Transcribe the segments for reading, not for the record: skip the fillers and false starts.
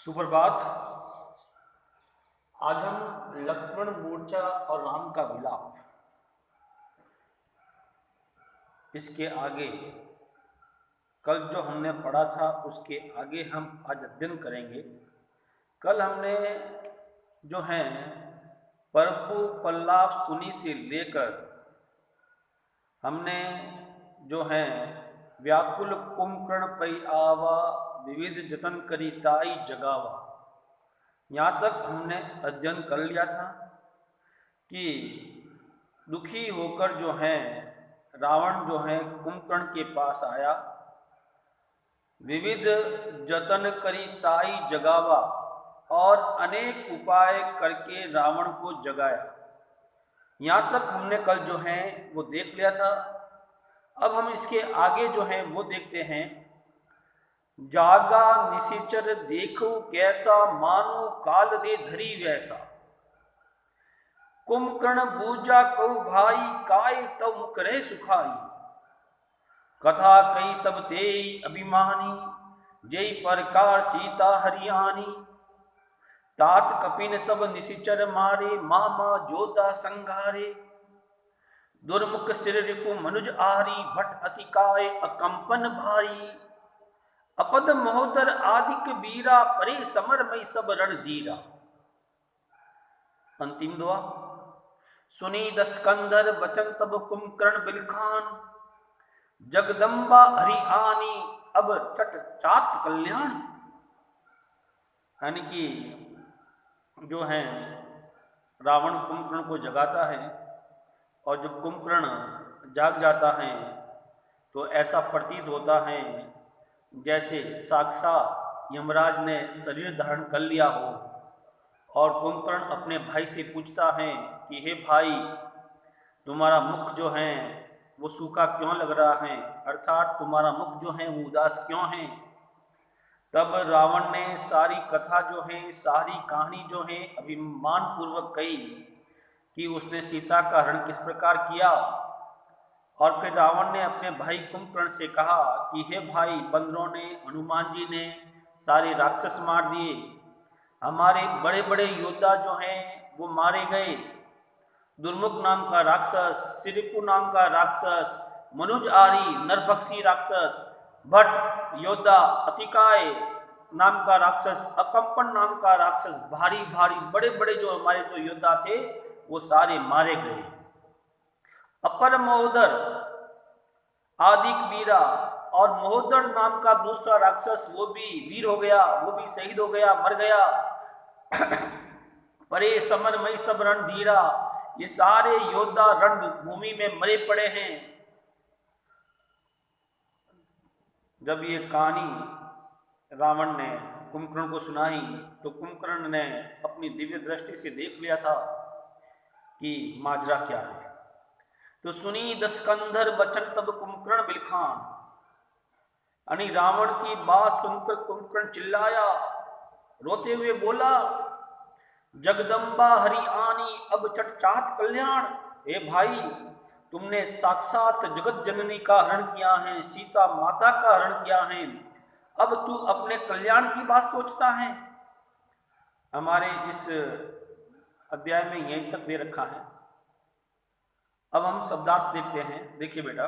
सुप्रभात। आज हम लक्ष्मण मूर्छा और राम का विलाप, इसके आगे कल जो हमने पढ़ा था उसके आगे हम आज अध्ययन करेंगे। कल हमने जो है परपु पल्लाव सुनी से लेकर हमने जो है व्याकुल कुंभकर्ण पै आवा विविध जतन करी ताई जगावा, यहाँ तक हमने अध्ययन कर लिया था कि दुखी होकर जो है रावण जो है कुंभकर्ण के पास आया, विविध जतन करी ताई जगावा, और अनेक उपाय करके रावण को जगाया। यहाँ तक हमने कल जो है वो देख लिया था। अब हम इसके आगे जो है वो देखते हैं। जागा निशिचर देखो कैसा, मानो काल दे धरी वैसा। कुंभकर्ण बूझा कहु भाई, काय तव करे सुखाई। कथा कई सब ते अभिमानी, जय प्रकार सीता हरियाणी। तात कपिन सब निशिचर मारे, मामा जोता संघारे। दुर्मुख सिर रिपु मनुज आरी, भट अतिकाय अकंपन भारी। अपद महोदर आदिक बीरा, परे समर मई सब रण धीरा। अंतिम दुआ। सुनी दस्कंधर बचन तब कुंभकर्ण बिलखान। जगदम्बा हरि आनी, अब चट चात कल्याण। यानी कि जो है रावण कुंभकर्ण को जगाता है, और जब कुंभकर्ण जाग जाता है तो ऐसा प्रतीत होता है जैसे साक्षात यमराज ने शरीर धारण कर लिया हो। और कुंभकर्ण अपने भाई से पूछता है कि हे भाई, तुम्हारा मुख जो है वो सूखा क्यों लग रहा है, अर्थात तुम्हारा मुख जो है वो उदास क्यों है। तब रावण ने सारी कथा जो है, सारी कहानी जो है अभिमान पूर्वक कही कि उसने सीता का हरण किस प्रकार किया। और फिर रावण ने अपने भाई कुंभकर्ण से कहा कि हे भाई, बंदरों ने, हनुमान जी ने सारे राक्षस मार दिए, हमारे बड़े बड़े योद्धा जो हैं वो मारे गए। दुर्मुख नाम का राक्षस, सिरिपु नाम का राक्षस, मनुज आरी नरभक्षी राक्षस, भट्ट योद्धा, अतिकाय नाम का राक्षस, अकंपन नाम का राक्षस, भारी भारी बड़े बड़े जो हमारे जो योद्धा थे वो सारे मारे गए। अपर महोदर आदिक वीरा, और महोदर नाम का दूसरा राक्षस वो भी वीर हो गया, वो भी शहीद हो गया, मर गया। परे समर मई सब रण धीरा, ये सारे योद्धा रणभूमि में मरे पड़े हैं। जब ये कहानी रावण ने कुंभकर्ण को सुनाई तो कुंभकर्ण ने अपनी दिव्य दृष्टि से देख लिया था कि माजरा क्या है। तो सुनी दस्कंधर बचन तब कुंभकर्ण बिलखान, यानी रावण की बात सुनकर कुंभकर्ण चिल्लाया, रोते हुए बोला, जगदम्बा हरि आनी, अब चट चात कल्याण। हे भाई, तुमने साक्षात जगत जननी का हरण किया है, सीता माता का हरण किया है, अब तू अपने कल्याण की बात सोचता है। हमारे इस अध्याय में यहीं तक दे रखा है। अब हम शब्दार्थ देखते हैं। देखिए बेटा,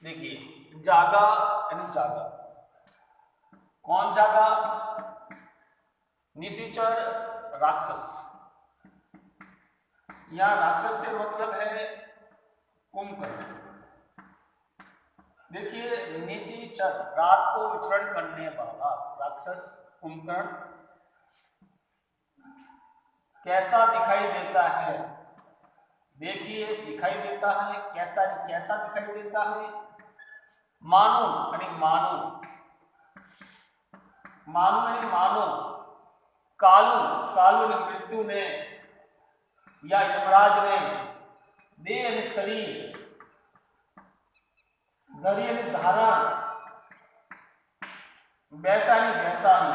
देखिए जागा यानी जागा, कौन जागा? निशिचर राक्षस। यहां राक्षस से मतलब है कुंभकर्ण। देखिए निशिचर, रात को विचरण करने वाला राक्षस कुंभकर्ण कैसा दिखाई देता है? देखिए दिखाई देता है कैसा, कैसा दिखाई देता है? मानो यानी मानो, मानो यानी मानो, कालू, कालू यानी मृत्यु ने या यमराज ने, देह यानी शरीर, धरी यानी धारण, वैसा ही वैसा ही,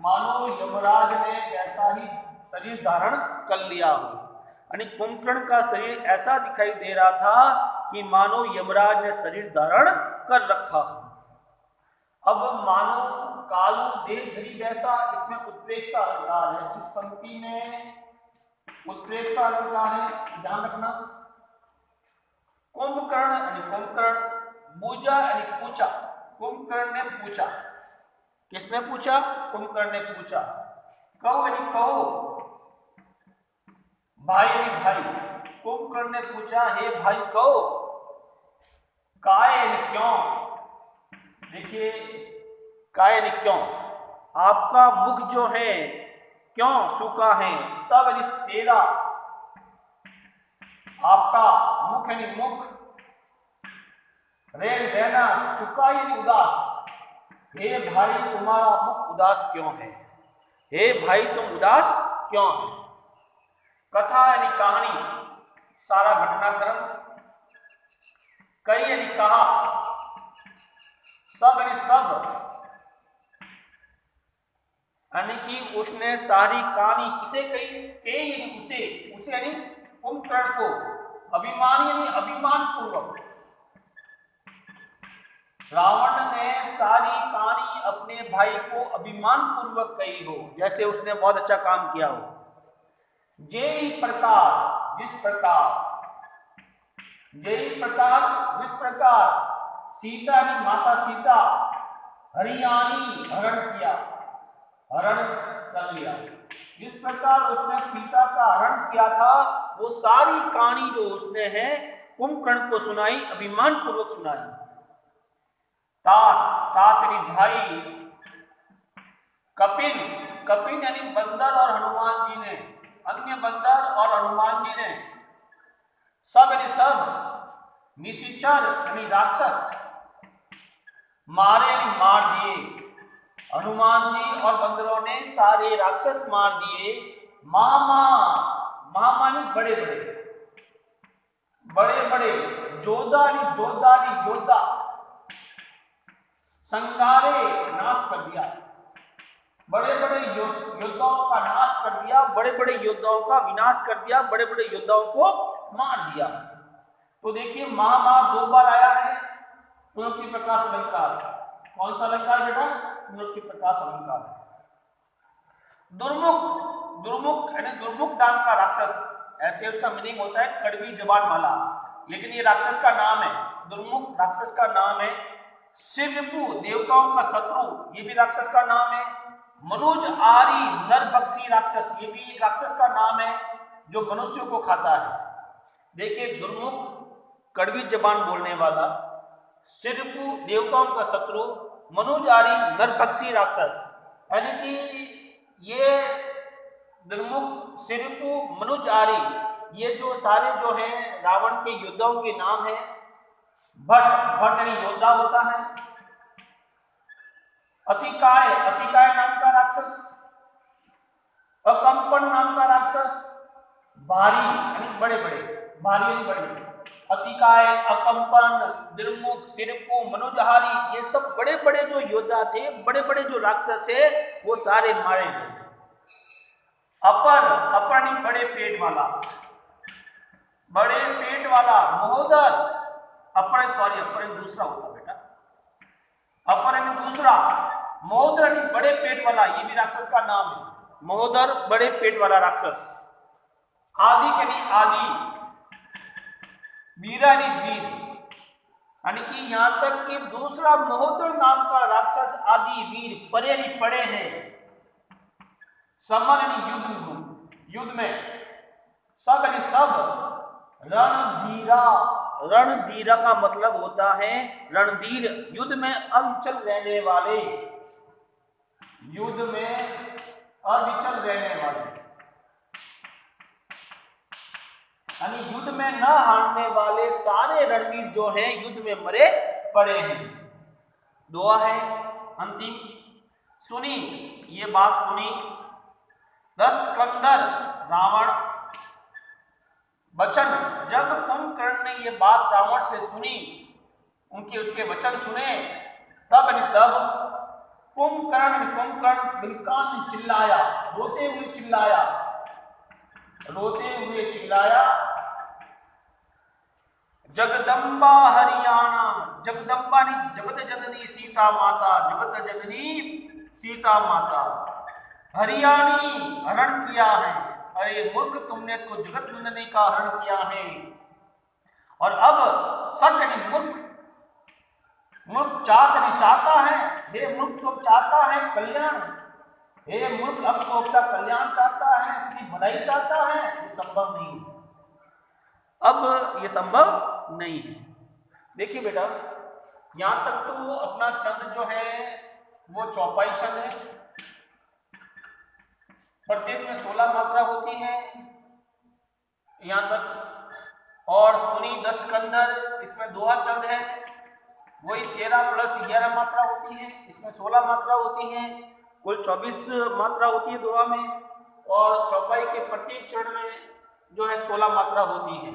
मानो यमराज ने वैसा ही शरीर धारण कर लिया हो। यानी कुंभकर्ण का शरीर ऐसा दिखाई दे रहा था कि मानो यमराज ने शरीर धारण कर रखा हो। अब मानो कालू देह धरी वैसा, इसमें उत्प्रेक्षा अलंकार है, इस पंक्ति में उत्प्रेक्षा अलंकार है, ध्यान रखना। कुंभकर्ण यानी कुंभकर्ण, बूजा यानी पूछा, कुंभकर्ण ने पूछा, किसने पूछा? कुंभकर्ण ने पूछा। कहो यानी कहो, भाई यानी भाई, कुंभकर्ण ने पूछा हे भाई कहो। काय यानी क्यों, देखिए काय यानी क्यों, आपका मुख जो है क्यों सूखा है। तब यानी तेरा, आपका मुख यानी मुख, रे रहना, सूखा यानी उदास। हे भाई तुम्हारा मुख उदास क्यों है, हे भाई तुम उदास क्यों है। कथा यानी कहानी, सारा घटनाक्रम। कई यानी कहा, सब यानी सब, यानी कि उसने सारी कहानी किसे कही, के यानी उसे, उसे यानी कुंभकर्ण को। अभिमान यानी अभिमान पूर्वक, रावण ने सारी कहानी अपने भाई को अभिमान पूर्वक कही हो, जैसे उसने बहुत अच्छा काम किया हो। जे प्रकार जिस प्रकार, जे प्रकार जिस प्रकार, सीता यानी माता सीता, हरियाणी हरण किया, हरण कर लिया, जिस प्रकार उसने सीता का हरण किया था, वो सारी कहानी जो उसने है कुंभकर्ण को सुनाई, अभिमान पूर्वक सुनाई। तात, तात यानी भाई। कपिन, कपिन यानी बंदर और हनुमान जी ने, अन्य बंदर और हनुमान जी ने। सब यानी सब। निशिचर यानी राक्षस, मारे यानी मार दिए, हनुमान जी और बंदरों ने सारे राक्षस मार दिए। मामा, मामा यानी बड़े बड़े, बड़े बड़े। जोधा यानी जोधा यानी योद्धा, संगारे नाश कर दिया, बड़े बड़े योद्धाओं का नाश कर दिया, बड़े बड़े योद्धाओं का विनाश कर दिया, बड़े बड़े योद्धाओं को मार दिया। तो देखिए महा दो बार आया है, पुनरुक्ति प्रकाश अलंकार। कौन सा अलंकार बेटा? पुनरुक्ति प्रकाश अलंकार। दुर्मुख, दुर्मुख यानी दुर्मुख नाम का राक्षस, ऐसे उसका मीनिंग होता है कड़वी जबान वाला, लेकिन ये राक्षस का नाम है, दुर्मुख राक्षस का नाम है। शिवरिपु देवताओं का शत्रु, ये भी राक्षस का नाम है। मनुज आरी नरभक्षी राक्षस, ये भी एक राक्षस का नाम है जो मनुष्यों को खाता है। देखिए दुर्मुख कड़वी जबान बोलने वाला, शिवरिपु देवताओं का शत्रु, मनुज आरी नरभक्षी राक्षस, यानी कि ये दुर्मुख, शिवरिपु, मनुज आरी, ये जो सारे जो हैं रावण के योद्धाओं के नाम है। भट, भट यानी योद्धा होता है। अतिकाय, अतिकाय नाम का राक्षस। अकंपन नाम का राक्षस। भारी यानी बड़े बड़े, भारी यानी बड़े बड़े। अतिकाय, अकंपन, दुर्मुख, शिवरिपु, मनुजहारी, ये सब बड़े बड़े जो योद्धा थे, बड़े बड़े जो राक्षस है, वो सारे मारे गए। अपर, अपर यानी बड़े पेट वाला, बड़े पेट वाला। महोदर, अपर सॉरी अपर दूसरा होता बेटा, अपर यानी दूसरा। महोदर यानी बड़े पेट वाला, ये भी राक्षस का नाम है। महोदर बड़े पेट वाला राक्षस। आदि यानी आदि। वीरा यानी वीर, यानी कि यहां तक कि दूसरा महोदर नाम का राक्षस आदि वीर, परे यानी पड़े हैं। समर यानी युद्ध, युद्ध में। सब यानी सब। रणधीरा, रणधीरा का मतलब होता है रणधीर, युद्ध में अविचल रहने वाले, युद्ध में अविचल रहने वाले, यानी युद्ध में न हारने वाले सारे रणवीर जो हैं युद्ध में मरे पड़े हैं। दुआ है अंतिम, सुनी ये बात सुनी। 10 कंदर रावण वचन, जब कुंभकर्ण ने ये बात रावण से सुनी, उनके उसके वचन सुने, तब कुंभकर्ण बिलकान ने चिल्लाया, रोते हुए चिल्लाया, रोते हुए चिल्लाया। जगदम्बा हरियाणा, जगदम्बा ने जगत जननी सीता माता, जगत जननी सीता माता। हरियाणी हरण किया है, अरे मूर्ख तुमने तो जगत नंदिनी का हरण किया है। और अब सट मूर्ख, मूर्ख चाहता है, हे मूर्ख तो चाहता है कल्याण, हे मूर्ख अब तो अपना कल्याण चाहता है, अपनी भलाई चाहता है, ये संभव नहीं है, अब ये संभव नहीं है। देखिए बेटा, यहां तक तो अपना छंद जो है वो चौपाई छंद है, प्रत्येक में 16 मात्रा होती है यहां तक। और सुनी 10 कंधर, इसमें दोहा छंद है, वही 13 + 11 मात्रा होती है, इसमें 16 मात्रा होती है, कुल 24 मात्रा होती है दोहा में। और चौपाई के प्रत्येक चरण में जो है 16 मात्रा होती है।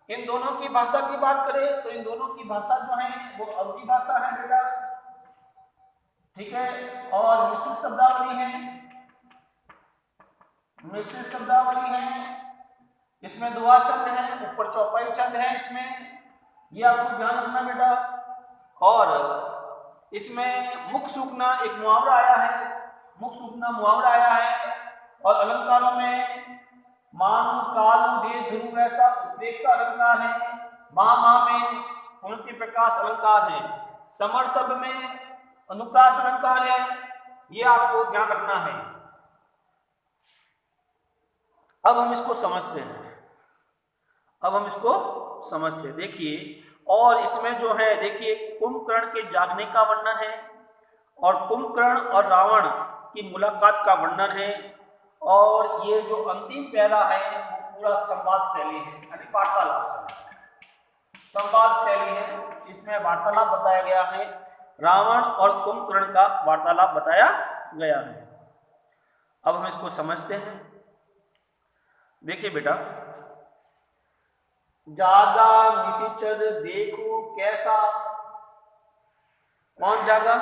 इन दोनों की भाषा की बात करें तो इन दोनों की भाषा जो है वो अवधी भाषा है बेटा, ठीक है। और मिश्रित शब्दावली है, मिश्रित शब्दावली है, इसमें दोहा छंद है, ऊपर चौपाई छंद है इसमें, ये आपको ध्यान रखना बेटा। और इसमें मुख सूखना एक मुहावरा आया है, मुख सूखना मुहावरा आया है। और अलंकारों में मानु कालु दे ध्रुव ऐसा उत्प्रेक्षा अलंकार है, महा में पुनति प्रकाश अलंकार है, समर शब्द में अनुप्रास अलंकार है, ये आपको ध्यान रखना है। अब हम इसको समझते हैं, अब हम इसको समझते हैं, देखिए। और इसमें जो है देखिए कुंभकर्ण के जागने का वर्णन है, और कुंभकर्ण और रावण की मुलाकात का वर्णन है। और ये जो अंतिम प्यारा है वो पूरा संवाद शैली है, यानी वार्तालाप शैली, संवाद शैली है। इसमें वार्तालाप बताया गया है, रावण और कुंभकर्ण का वार्तालाप बताया गया है। अब हम इसको समझते हैं। देखिए बेटा, जागा निशिचर देखो कैसा, कौन जागा?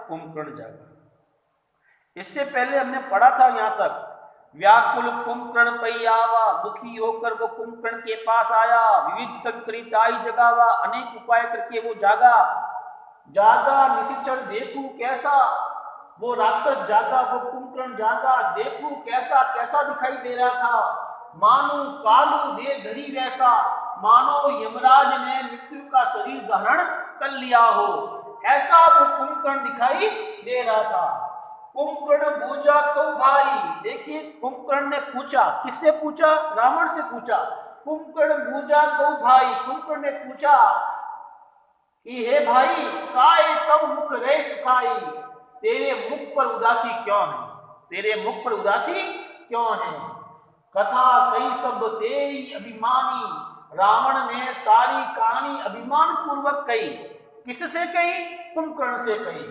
कुंभकर्ण जागा। इससे पहले हमने पढ़ा था यहां तक, व्याकुल कुंभकर्ण पई आवा, दुखी होकर वो कुंभकर्ण के पास आया, विविध संकरिताई जगावा, अनेक उपाय करके वो जागा। जागा निशिचर देखू कैसा, वो राक्षस जागा, वो कुंभकर्ण जागा, देखू कैसा, कैसा दिखाई दे रहा था, मानो कालू दे धरी वैसा, मानो यमराज ने मृत्यु का शरीर धारण कर लिया हो, ऐसा वो कुंभकर्ण दिखाई दे रहा था। कुंभकर्ण बूझा तो भाई, देखिए कुंभकर्ण ने पूछा, किससे पूछा? रावण से पूछा। कुंभकर्ण बूझा तो भाई, कुंभकर्ण ने पूछा कि हे भाई, काय तब मुख रे सुखाई, तेरे मुख पर उदासी क्यों है, तेरे मुख पर उदासी क्यों है? कथा कई सब तेरी अभिमानी, रावण ने सारी कहानी अभिमान पूर्वक कही। किससे कही? कुंभकर्ण से कही।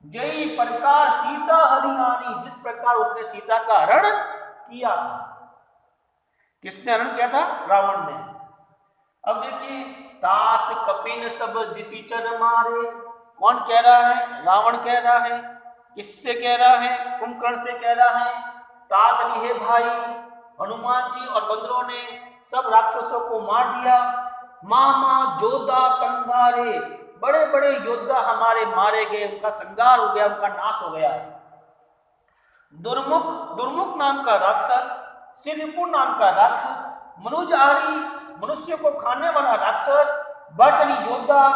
जय प्रकार सीता हरियाणी, जिस प्रकार उसने सीता का हरण किया था। किसने हरण किया था? रावण ने। अब देखिए, तात कपिन सब दिसिचर मारे, कौन कह रहा है? रावण कह रहा है। किससे कह रहा है? कुंभकर्ण से कह रहा है। तात हे भाई, हनुमान जी और बंदरों ने सब राक्षसों को मार दिया। मामा जोधा संघारे, बड़े बड़े योद्धा हमारे मारे गए, उनका संहार हो गया, उनका नाश हो गया। दुर्मुख, दुर्मुख नाम का राक्षस, सिरपुर नाम का राक्षस, मनुजहारी, मनुष्य को खाने वाला राक्षस, भट्ट योद्धा,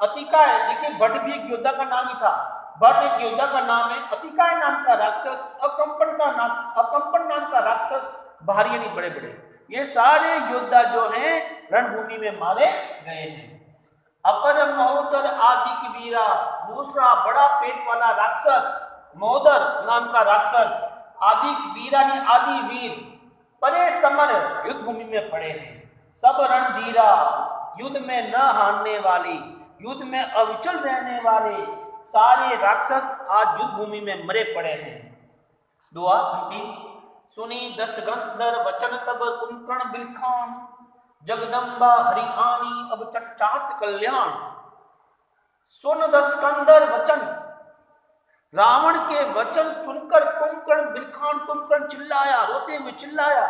अतिकाय, देखिए भट्ट भी एक योद्धा का नाम ही था, भट्ट एक योद्धा का नाम है, अतिकाय नाम का राक्षस, अकंपन नाम का राक्षस, भारी यानी बड़े बड़े, ये सारे योद्धा जो हैं रणभूमि में मारे गए हैं। अपर महोदर आदि की वीरा, दूसरा बड़ा पेट वाला राक्षस महोदर नाम का राक्षस, आदि वीरा ने आदि वीर, परे समर युद्ध भूमि में पड़े हैं। सब रणधीरा, युद्ध में न हारने वाली, युद्ध में अविचल रहने वाले सारे राक्षस आज युद्ध भूमि में मरे पड़े हैं। दुआ अंतिम। सुनी 10 गंधर वचन तब कुंभकर्ण बिलखान, जगदम्बा हरियाणी अब चट्टात कल्याण। सुन 10 कंधर वचन, रावण के वचन सुनकर कुंभकर्ण बिलखान, कुंभकर्ण चिल्लाया, रोते हुए चिल्लाया,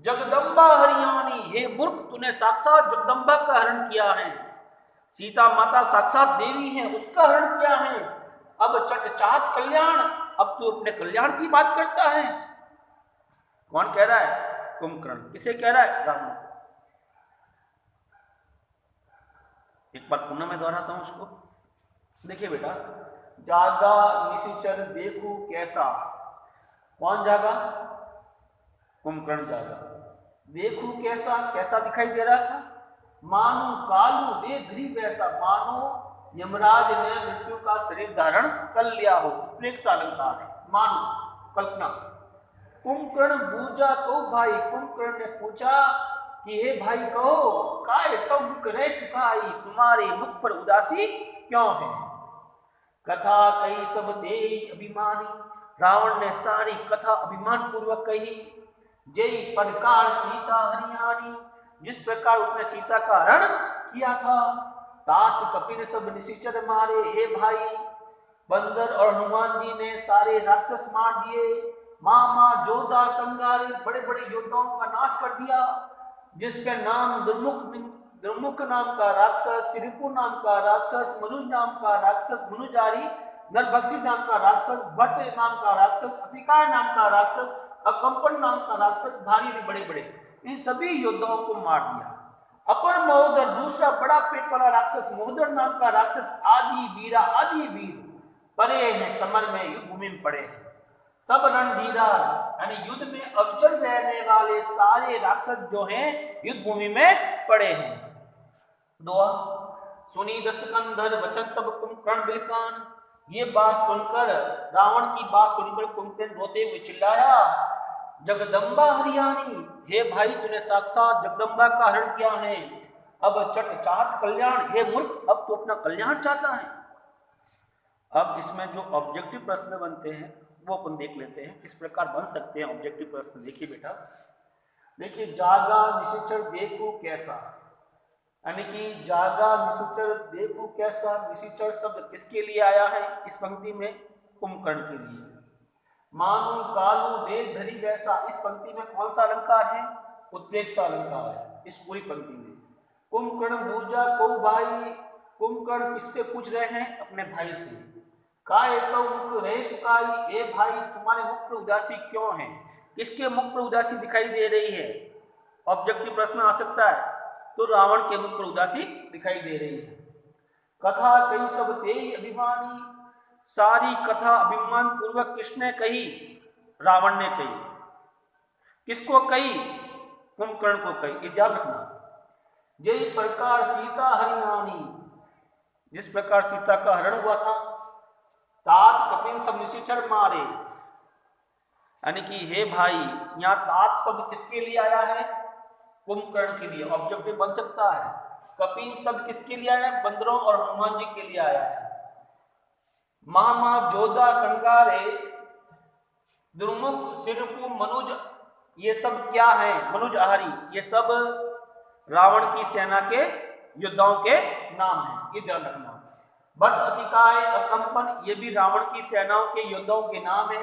जगदम्बा हरियाणी, हे मूर्ख तूने साक्षात जगदम्बा का हरण किया है, सीता माता साक्षात देवी है, उसका हरण किया है। अब चट चाहत कल्याण, अब तू अपने कल्याण की बात करता है। कौन कह रहा है? कुंभकर्ण। किसे कह रहा है? रावण को। एक बार पुनः मैं दोहराता हूं उसको। देखिए बेटा, जागा निशिचर देखू कैसा। कौन जागा? कुंभकर्ण जागा। देखू कैसा, कैसा दिखाई दे रहा था? मानो कालू दे धरी वैसा, मानो यमराज ने मृत्यु का शरीर धारण कर लिया हो। प्रेक्ष अलंकार है। मानो, कल्पना। कुंभकर्ण बूझा तो भाई, कुंभकर्ण ने पूछा कि हे भाई कहो, काय तो मुख रह सुखाई, तुम्हारे मुख पर उदासी क्यों है? कथा कही सब तेरी अभिमानी, रावण ने सारी कथा अभिमान पूर्वक कही। जय प्रकार सीता हरियाणी, जिस प्रकार उसने सीता का हरण किया था। तात कपिन सब निशिचर मारे, हे भाई बंदर और हनुमान जी ने सारे राक्षस मार दिए। मामा जोधा संगारे, बड़े बड़े योद्धाओं का नाश कर दिया। जिसके नाम दुर्मुख नाम का राक्षस, सिरिपु नाम का राक्षस, मनुज नाम का राक्षस मनुजारी, नरभक्षी नाम का राक्षस, भट्ट नाम का राक्षस, अतिकाय नाम का राक्षस, अकंपन नाम का राक्षस, भारी बड़े बड़े, इन सभी योद्धाओं को मार दिया। अपर महोदर, दूसरा बड़ा पेट वाला राक्षस महोदर नाम का राक्षस, आदि वीर परे हैं समर में, युद्ध भूमि में पड़े हैं। सब रणधीरा यानी युद्ध में अविचल रहने वाले सारे राक्षस जो हैं युद्ध भूमि में पड़े हैं। दुआ सुनी दशकंधर वचन तब कुंभकर्ण बिलकान, ये बात सुनकर, रावण की बात सुनकर कुंभकर्ण रोते हुए चिल्लाया, जगदम्बा हरियाणी, हे भाई तूने साक्षात जगदम्बा का हरण किया है। अब चट चाहत कल्याण, हे मूर्ख अब तू अपना कल्याण चाहता है। अब इसमें जो ऑब्जेक्टिव प्रश्न बनते हैं वो अपन देख लेते हैं, किस प्रकार बन सकते हैं ऑब्जेक्टिव प्रश्न। देखिए बेटा, देखिए जागा निशिचर देखो कैसा, यानी कि जागा निशिचर देखो कैसा, निशिचर शब्द किसके लिए आया है इस पंक्ति में? कुंभकर्ण के लिए। मानो कालू दे धरी वैसा, इस पंक्ति में कौन सा अलंकार है? उत्प्रेक्षा अलंकार है इस पूरी पंक्ति में। कुंभकर्ण बूझा को भाई, कुंभकर्ण किससे पूछ रहे हैं? अपने भाई से। काय तो मुख रह सुखाई, ए भाई तुम्हारे मुख पर उदासी क्यों है? किसके मुख पर उदासी दिखाई दे रही है? ऑब्जेक्टिव प्रश्न आ सकता है, तो रावण के मुख पर उदासी दिखाई दे रही है। कथा कही सब तेरी अभिमानी, सारी कथा अभिमान पूर्वक किसने कही? रावण ने कही। किसको कही? कुंभकर्ण को कही। ध्यान रखना, जय प्रकार सीता हरियाणी, जिस प्रकार सीता का हरण हुआ था। तात कपिन सब निशिचर मारे, यानी कि हे भाई, यहाँ तात शब्द किसके लिए आया है? कुंभकर्ण के लिए। ऑब्जेक्टिव बन सकता है। कपिन शब्द किसके लिए आया है? बंदरों और हनुमान जी के लिए आया है। मामा जोधा संगारे, दुर्मुख सिरपु मनुज, ये सब क्या है? मनुज आहारी, ये सब रावण की सेना के योद्धाओं के नाम है, ये ध्यान रखना। बट अतिकाय अकंपन, ये भी रावण की सेनाओं के योद्धाओं के नाम है।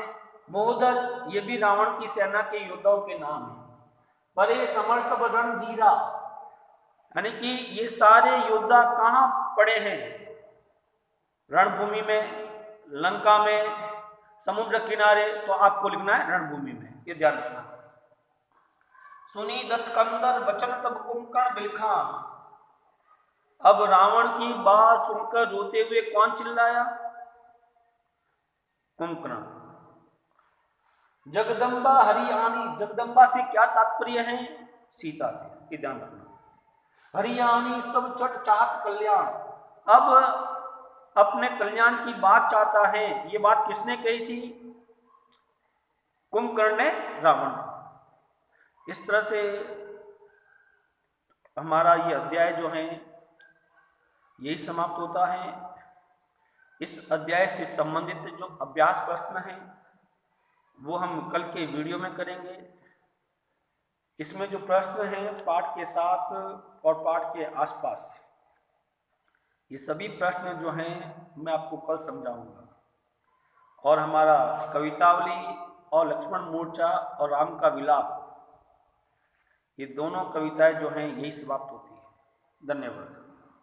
मोहदर, ये भी रावण की सेना के योद्धाओं के नाम है। परे समर सब रणधीरा, यानी कि ये सारे योद्धा कहाँ पड़े हैं? रणभूमि में, लंका में, समुद्र किनारे। तो आपको लिखना है रणभूमि में, ये ध्यान रखना। सुनी दशकंदर वचन तब कुंभकर्ण बिलखान, अब रावण की बात सुनकर रोते हुए कौन चिल्लाया? कुंभकर्ण। जगदम्बा हरियाणी, जगदम्बा से क्या तात्पर्य है? सीता से, ये ध्यान रखना। हरियाणी सब चट चाहत कल्याण, अब अपने कल्याण की बात चाहता है। ये बात किसने कही थी? कुंभकर्ण ने रावण। इस तरह से हमारा ये अध्याय जो है यही समाप्त होता है। इस अध्याय से संबंधित जो अभ्यास प्रश्न हैं वो हम कल के वीडियो में करेंगे। इसमें जो प्रश्न हैं पाठ के साथ और पाठ के आसपास, ये सभी प्रश्न जो हैं मैं आपको कल समझाऊंगा। और हमारा कवितावली और लक्ष्मण मोर्चा और राम का विलाप, ये दोनों कविताएं जो हैं यही समाप्त होती है। धन्यवाद।